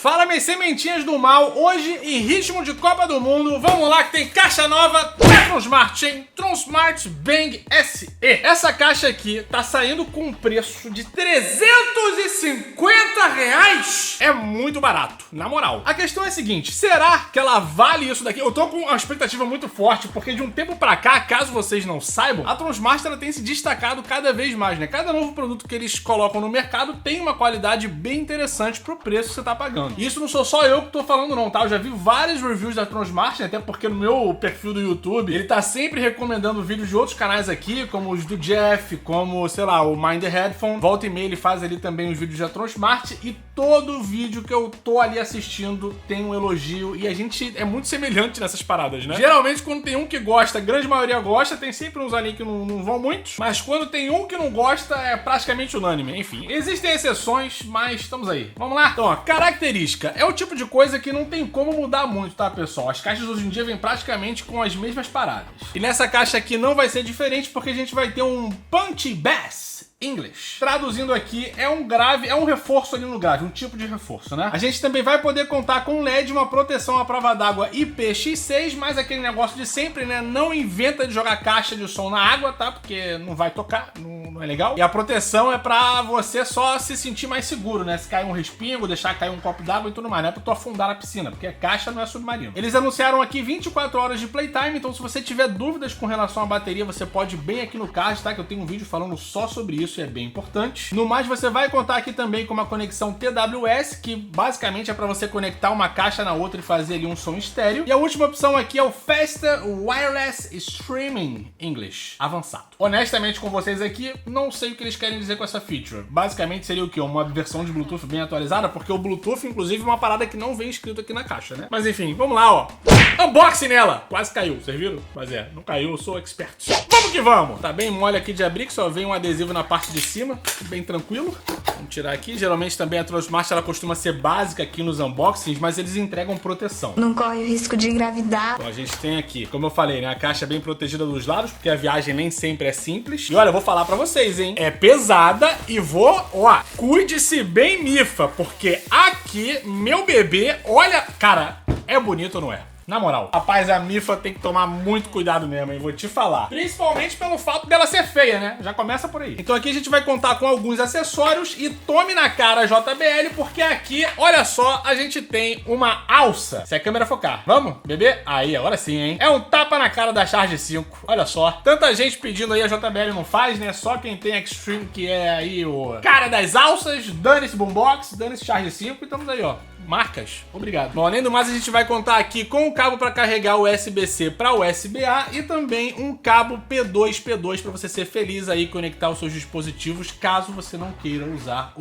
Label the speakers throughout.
Speaker 1: Fala, minhas sementinhas do mal, hoje em ritmo de Copa do Mundo, vamos lá que tem caixa nova da Tronsmart, hein? Tronsmart Bang SE. Essa caixa aqui tá saindo com um preço de R$350. É muito barato, na moral. A questão é a seguinte, será que ela vale isso daqui? Eu tô com uma expectativa muito forte, porque de um tempo pra cá, caso vocês não saibam, a Tronsmart ela tem se destacado cada vez mais, né? Cada novo produto que eles colocam no mercado tem uma qualidade bem interessante pro preço que você tá pagando. Isso não sou só eu que tô falando não, tá? Eu já vi vários reviews da Tronsmart, até porque no meu perfil do YouTube, ele tá sempre recomendando vídeos de outros canais aqui, como os do Jeff, como, sei lá, o Mind the Headphone. Volta e meia ele faz ali também os vídeos da Tronsmart e todo vídeo que eu tô ali assistindo tem um elogio e a gente é muito semelhante nessas paradas, né? Geralmente quando tem um que gosta, a grande maioria gosta, tem sempre uns ali que não vão muito, mas quando tem um que não gosta, é praticamente unânime. Enfim, existem exceções, mas estamos aí. Vamos lá? Então, ó, característica. É o tipo de coisa que não tem como mudar muito, tá, pessoal? As caixas hoje em dia vêm praticamente com as mesmas paradas. E nessa caixa aqui não vai ser diferente, porque a gente vai ter um Punch Bass English. Traduzindo aqui, é um grave, é um reforço ali no grave, um tipo de reforço, né? A gente também vai poder contar com LED, uma proteção à prova d'água IPX6, mas aquele negócio de sempre, né? Não inventa de jogar caixa de som na água, tá? Porque não vai tocar, não é legal. E a proteção é pra você só se sentir mais seguro, né? Se cair um respingo, deixar cair um copo d'água e tudo mais, não é pra tu afundar na piscina, porque a caixa não é submarino. Eles anunciaram aqui 24 horas de playtime, então se você tiver dúvidas com relação à bateria, você pode ir bem aqui no card, tá? Que eu tenho um vídeo falando só sobre isso. Isso é bem importante. No mais, você vai contar aqui também com uma conexão TWS, que basicamente é para você conectar uma caixa na outra e fazer ali um som estéreo. E a última opção aqui é o Faster Wireless Streaming English avançado. Honestamente com vocês aqui, não sei o que eles querem dizer com essa feature. Basicamente seria o quê? Uma versão de Bluetooth bem atualizada, porque o Bluetooth, inclusive, é uma parada que não vem escrito aqui na caixa, né? Mas enfim, vamos lá, ó. Unboxing nela! Quase caiu, vocês viram? Mas não caiu, eu sou expert. Vamos que vamos! Tá bem mole aqui de abrir, que só vem um adesivo na parte de cima, bem tranquilo. Vamos tirar aqui. Geralmente também a Tronsmart ela costuma ser básica aqui nos unboxings, mas eles entregam proteção.
Speaker 2: Não corre o risco de engravidar.
Speaker 1: Então a gente tem aqui, como eu falei, né, a caixa bem protegida dos lados, porque a viagem nem sempre é simples. E olha, eu vou falar pra vocês, hein, é pesada e ó, cuide-se bem, mifa, porque aqui, meu bebê, olha, cara, é bonito ou não é? Na moral, rapaz, a mifa tem que tomar muito cuidado mesmo, hein? Vou te falar. Principalmente pelo fato dela ser feia, né? Já começa por aí. Então aqui a gente vai contar com alguns acessórios e tome na cara JBL, porque aqui, olha só, a gente tem uma alça. Se a câmera focar. Vamos, bebê? Aí, agora sim, hein? É um tapa na cara da Charge 5. Olha só. Tanta gente pedindo aí, a JBL não faz, né? Só quem tem Extreme, que é aí o cara das alças. Dane-se Boombox, dane-se Charge 5 e estamos aí, ó. Marcas, obrigado. Bom, além do mais, a gente vai contar aqui com o cabo para carregar USB-C para USB-A e também um cabo P2 para você ser feliz aí e conectar os seus dispositivos, caso você não queira usar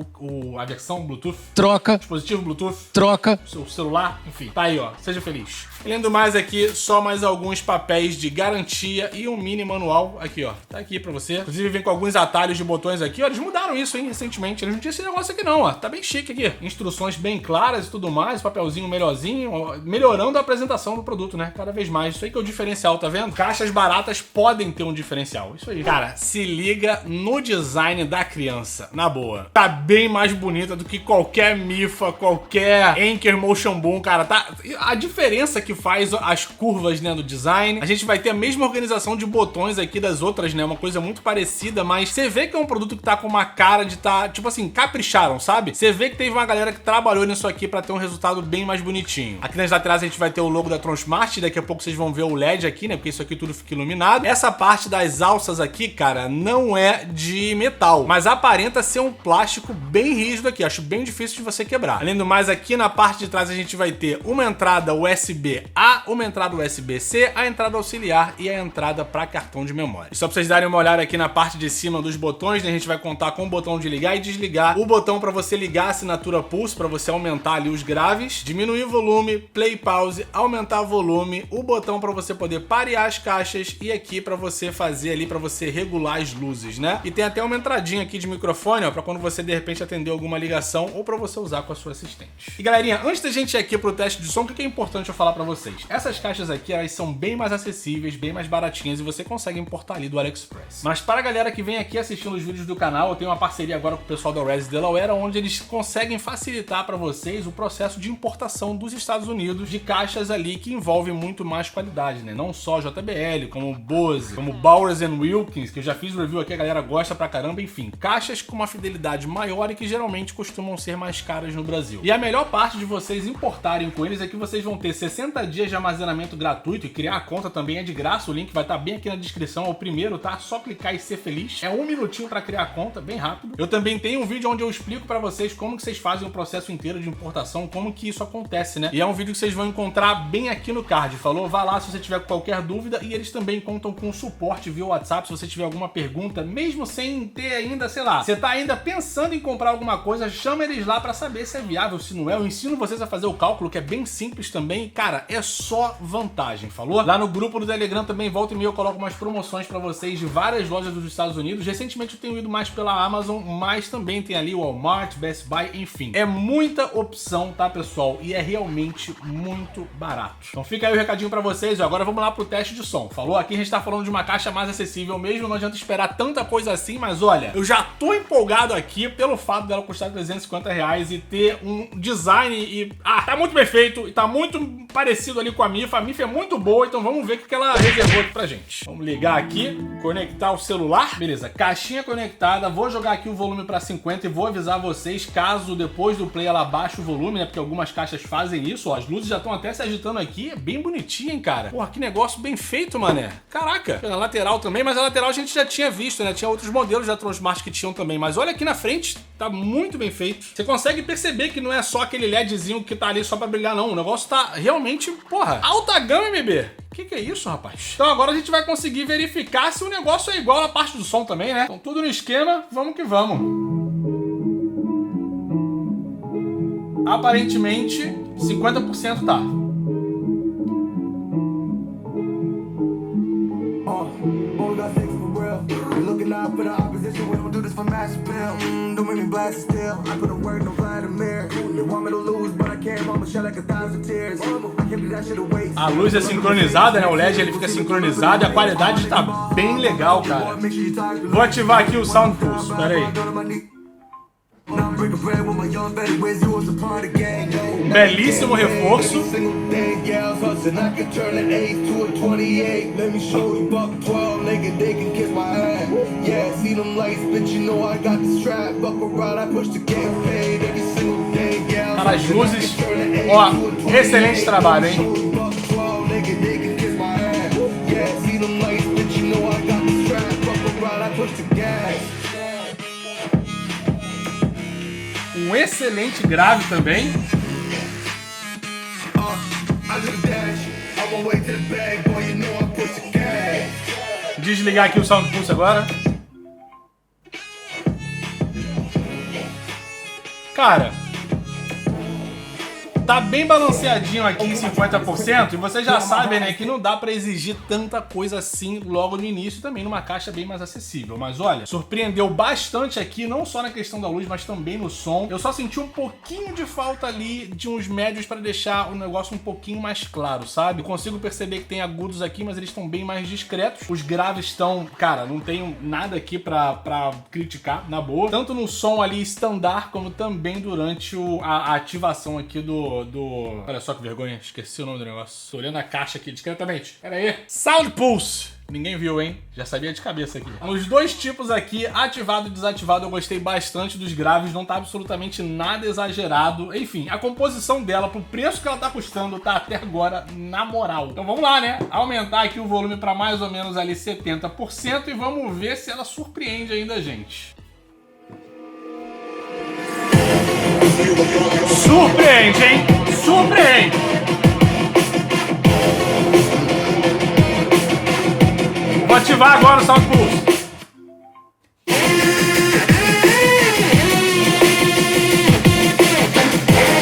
Speaker 1: a versão Bluetooth.
Speaker 3: Troca.
Speaker 1: Dispositivo Bluetooth.
Speaker 3: Troca.
Speaker 1: Seu celular, enfim. Tá aí, ó. Seja feliz. Além do mais aqui, só mais alguns papéis de garantia e um mini manual aqui, ó. Tá aqui pra você. Inclusive vem com alguns atalhos de botões aqui, ó. Eles mudaram isso, hein, recentemente. Eles não tinham esse negócio aqui não, ó. Tá bem chique aqui. Instruções bem claras e tudo mais. Papelzinho melhorzinho, ó, melhorando a apresentação do produto, né? Cada vez mais. Isso aí que é o diferencial, tá vendo? Caixas baratas podem ter um diferencial. Isso aí. Cara, se liga no design da criança. Na boa. Tá bem mais bonita do que qualquer mifa, qualquer Anker Motion Boom, cara. Tá... A diferença que faz as curvas, né, do design. A gente vai ter a mesma organização de botões aqui das outras, né? Uma coisa muito parecida, mas você vê que é um produto que tá com uma cara de tá, tipo assim, capricharam, sabe? Você vê que teve uma galera que trabalhou nisso aqui pra ter um resultado bem mais bonitinho. Aqui nas laterais a gente vai ter o logo da Tronsmart, daqui a pouco vocês vão ver o LED aqui, né? Porque isso aqui tudo fica iluminado. Essa parte das alças aqui, cara, não é de metal, mas aparenta ser um plástico bem rígido aqui. Acho bem difícil de você quebrar. Além do mais, aqui na parte de trás a gente vai ter uma entrada USB-A, uma entrada USB-C, a entrada auxiliar e a entrada para cartão de memória. E só para vocês darem uma olhada aqui na parte de cima dos botões, né, a gente vai contar com o botão de ligar e desligar, o botão para você ligar a assinatura Pulse, para você aumentar ali os graves, diminuir o volume, play pause, aumentar o volume, o botão para você poder parear as caixas e aqui para você fazer ali, para você regular as luzes, né? E tem até uma entradinha aqui de microfone, ó, para quando você de repente atender alguma ligação ou para você usar com a sua assistente. E galerinha, antes da gente ir aqui pro teste de som, o que é importante eu falar para vocês? Essas caixas aqui, elas são bem mais acessíveis, bem mais baratinhas e você consegue importar ali do AliExpress. Mas para a galera que vem aqui assistindo os vídeos do canal, eu tenho uma parceria agora com o pessoal da Res Delaware, onde eles conseguem facilitar para vocês o processo de importação dos Estados Unidos de caixas ali que envolvem muito mais qualidade, né? Não só JBL, como Bose, como Bowers & Wilkins, que eu já fiz review aqui, a galera gosta pra caramba, enfim. Caixas com uma fidelidade maior e que geralmente costumam ser mais caras no Brasil. E a melhor parte de vocês importarem com eles é que vocês vão ter 60 dias de armazenamento gratuito e criar a conta também é de graça, o link vai estar bem aqui na descrição, é o primeiro, tá? Só clicar e ser feliz. É 1 minutinho pra criar a conta, bem rápido. Eu também tenho um vídeo onde eu explico pra vocês como que vocês fazem o processo inteiro de importação, como que isso acontece, né? E é um vídeo que vocês vão encontrar bem aqui no card, falou? Vá lá se você tiver qualquer dúvida e eles também contam com suporte via WhatsApp se você tiver alguma pergunta, mesmo sem ter ainda, sei lá, você tá ainda pensando em comprar alguma coisa, chama eles lá pra saber se é viável, se não é. Eu ensino vocês a fazer o cálculo, que é bem simples também. Cara, é só vantagem, falou? Lá no grupo do Telegram também, volta e meia, eu coloco umas promoções pra vocês de várias lojas dos Estados Unidos. Recentemente eu tenho ido mais pela Amazon, mas também tem ali o Walmart, Best Buy, enfim. É muita opção, tá, pessoal? E é realmente muito barato. Então fica aí o recadinho pra vocês. Agora vamos lá pro teste de som, falou? Aqui a gente tá falando de uma caixa mais acessível mesmo, não adianta esperar tanta coisa assim, mas olha, eu já tô empolgado aqui pelo fato dela custar R$350 e ter um design e... tá muito bem feito e tá muito parecido ali com a MIFA. A MIFA é muito boa, então vamos ver o que ela reservou aqui pra gente. Vamos ligar aqui, conectar o celular. Beleza, caixinha conectada. Vou jogar aqui o volume pra 50 e vou avisar vocês caso depois do play ela baixe o volume, né? Porque algumas caixas fazem isso, ó. As luzes já estão até se agitando aqui. É bem bonitinho, hein, cara? Porra, que negócio bem feito, mané. Caraca. Na lateral também, mas a lateral a gente já tinha visto, né? Tinha outros modelos da Tronsmart que tinham também. Mas olha aqui na frente, tá muito bem feito. Você consegue perceber que não é só aquele LEDzinho que tá ali só pra brilhar, não. O negócio tá realmente, porra, alta gama, MB. Que é isso, rapaz? Então agora a gente vai conseguir verificar se o negócio é igual na parte do som também, né? Então tudo no esquema, vamos que vamos. Aparentemente, 50% tá. A luz é sincronizada, né? O LED ele fica sincronizado e a qualidade tá bem legal, cara. Vou ativar aqui o Sound Pulse, pera aí. Belíssimo reforço. Cara, as luzes, ó, excelente trabalho, hein? Um excelente grave também. Desligar aqui o Sound Pulse agora. Cara, tá bem balanceadinho aqui em 50% e vocês já sabem, né, que não dá pra exigir tanta coisa assim logo no início, também numa caixa bem mais acessível. Mas olha, surpreendeu bastante aqui, não só na questão da luz, mas também no som. Eu só senti um pouquinho de falta ali de uns médios pra deixar o negócio um pouquinho mais claro, sabe? Eu consigo perceber que tem agudos aqui, mas eles estão bem mais discretos. Os graves estão, cara, não tenho nada aqui pra criticar, na boa. Tanto no som ali standard, como também durante a ativação aqui do... Olha só que vergonha, esqueci o nome do negócio. Tô olhando a caixa aqui discretamente. Pera aí. Sound Pulse. Ninguém viu, hein? Já sabia de cabeça aqui. Os dois tipos aqui, ativado e desativado, eu gostei bastante dos graves. Não tá absolutamente nada exagerado. Enfim, a composição dela, pro preço que ela tá custando, tá até agora na moral. Então vamos lá, né? Aumentar aqui o volume pra mais ou menos ali 70% e vamos ver se ela surpreende ainda a gente. Surpreende, hein? Surpreende! Vou ativar agora o Sound Pulse.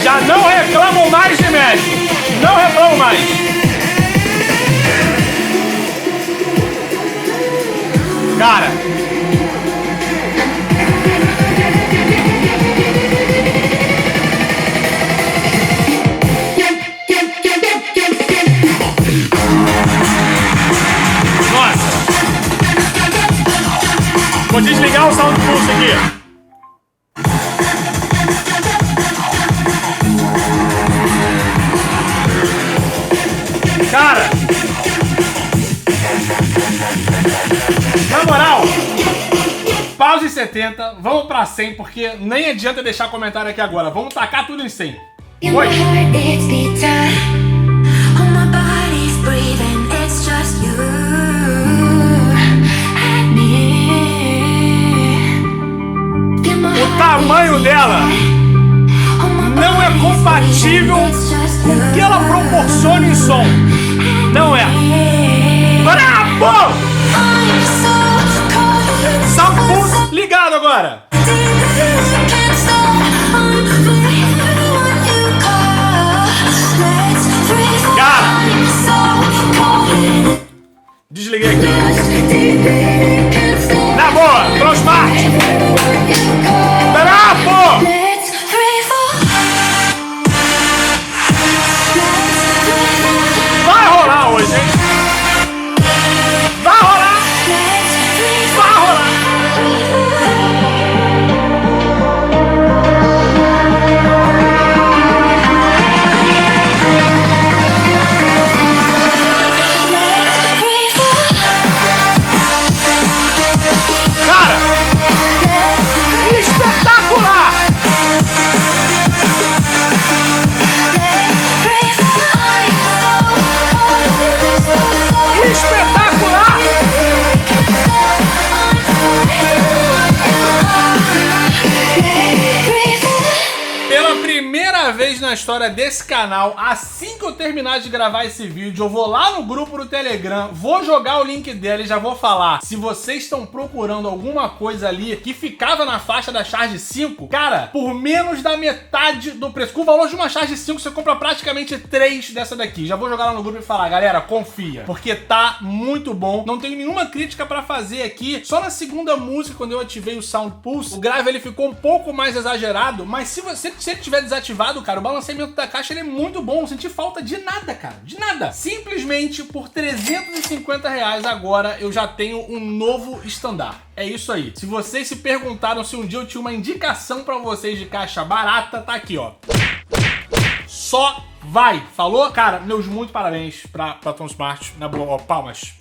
Speaker 1: Já não reclamam mais de médio. Não reclamam mais. Cara... Vou desligar o Sound Pulse aqui. Cara, na moral, pausa em 70, vamos pra 100, porque nem adianta deixar comentário aqui agora. Vamos tacar tudo em 100. Oi! O tamanho dela não é compatível com o que ela proporciona em som. Não é. Bravo! Soundpulse ligado agora. Cara, desliguei aqui. Na boa, Transmart. Bravo! Vai rolar hoje, hein? Vai rolar! Vai rolar! Cara! Espetacular! Espetacular! Pela primeira vez na história desse canal, assim que eu terminar de gravar esse vídeo, eu vou lá no grupo do Telegram, vou jogar o link dela e já vou falar. Se vocês estão procurando alguma coisa ali que ficava na faixa da Charge 5, cara, por menos da metade do preço, com o valor de uma Charge 5, você compra praticamente 3 dessa daqui. Já vou jogar lá no grupo e falar, galera, confia, porque tá muito bom. Não tenho nenhuma crítica pra fazer aqui. Só na segunda música, quando eu ativei o Soundpulse, o grave ele ficou um pouco mais exagerado, mas se ele tiver desativado, cara, o balanceamento da caixa ele é muito bom. Não senti falta de nada, cara, de nada. Simplesmente por R$350 agora eu já tenho um novo estandarte. É isso aí. Se vocês se perguntaram se um dia eu tinha uma indicação pra vocês de caixa barata, tá aqui, ó. Só vai. Falou? Cara, meus muito parabéns pra Transmart. Na boa, ó, palmas.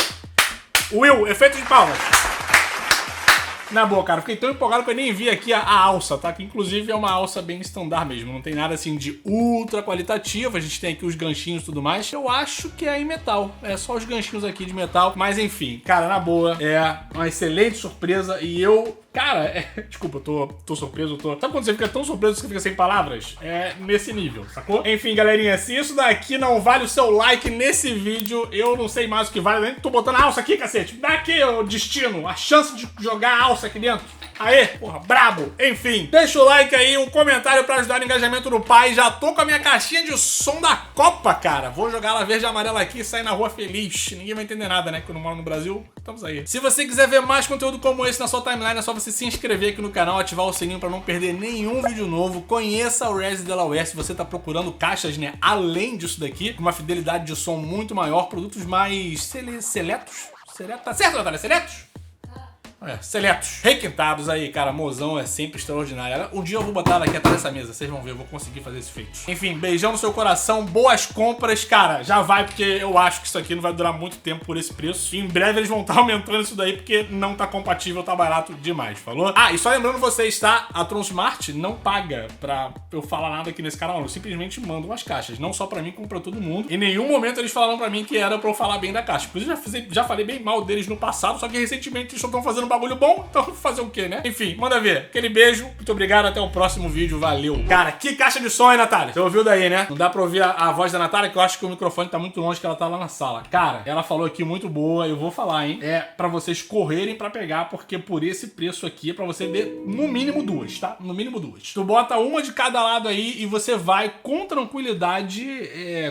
Speaker 1: Will, efeito de palmas. Na boa, cara, fiquei tão empolgado que eu nem vi aqui a alça, tá? Que inclusive é uma alça bem standard mesmo, não tem nada assim de ultra qualitativo. A gente tem aqui os ganchinhos e tudo mais. Eu acho que é em metal, é só os ganchinhos aqui de metal. Mas enfim, cara, na boa, é uma excelente surpresa e eu... Cara, desculpa, eu tô surpreso, Sabe quando você fica tão surpreso que você fica sem palavras? É nesse nível, sacou? Enfim, galerinha, se isso daqui não vale o seu like nesse vídeo, eu não sei mais o que vale. Nem tô botando a alça aqui, cacete. Dá aqui, o destino, a chance de jogar a alça aqui dentro. Aê, porra, brabo. Enfim, deixa o like aí, um comentário pra ajudar no engajamento do pai. Já tô com a minha caixinha de som da Copa, cara. Vou jogar ela verde e amarela aqui e sair na rua feliz. Ninguém vai entender nada, né? Que eu não moro no Brasil. Estamos aí. Se você quiser ver mais conteúdo como esse na sua timeline, é só você se inscrever aqui no canal, ativar o sininho pra não perder nenhum vídeo novo. Conheça o Res Delaware se você tá procurando caixas, né, além disso daqui, com uma fidelidade de som muito maior, produtos mais seletos. Tá certo, Natália? Seletos? Seletos, requintados aí, cara, mozão é sempre extraordinário. Um dia eu vou botar ela aqui atrás dessa mesa, vocês vão ver, eu vou conseguir fazer esse feito. Enfim, beijão no seu coração, boas compras, cara, já vai, porque eu acho que isso aqui não vai durar muito tempo por esse preço. E em breve eles vão estar aumentando isso daí, porque não tá compatível, tá barato demais, falou? Ah, e só lembrando vocês, tá? A Transmart não paga pra eu falar nada aqui nesse canal, eu simplesmente mando umas caixas, não só pra mim, como pra todo mundo. Em nenhum momento eles falaram pra mim que era pra eu falar bem da caixa. Inclusive, já falei bem mal deles no passado, só que recentemente eles estão fazendo bagulho bom, então fazer o quê, né? Enfim, manda ver. Aquele beijo, muito obrigado, até o próximo vídeo, valeu. Cara, que caixa de som, hein, Natália? Você ouviu daí, né? Não dá pra ouvir a voz da Natália, que eu acho que o microfone tá muito longe, que ela tá lá na sala. Cara, ela falou aqui muito boa, eu vou falar, hein? É pra vocês correrem pra pegar, porque por esse preço aqui é pra você ver no mínimo duas, tá? No mínimo duas. Tu bota uma de cada lado aí e você vai com tranquilidade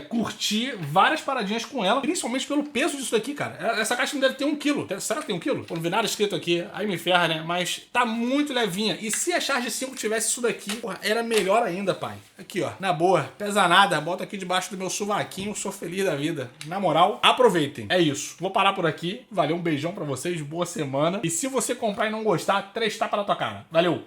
Speaker 1: curtir várias paradinhas com ela, principalmente pelo peso disso daqui, cara. Essa caixa não deve ter 1 quilo. Será que tem 1 quilo? Não vi nada escrito aqui, aí me ferra, né? Mas tá muito levinha. E se a Charge 5 tivesse isso daqui, porra, era melhor ainda, pai. Aqui, ó, na boa, pesa nada, bota aqui debaixo do meu sovaquinho, sou feliz da vida. Na moral, aproveitem. É isso. Vou parar por aqui. Valeu, um beijão pra vocês, boa semana. E se você comprar e não gostar, 3 tapas na tua cara. Valeu!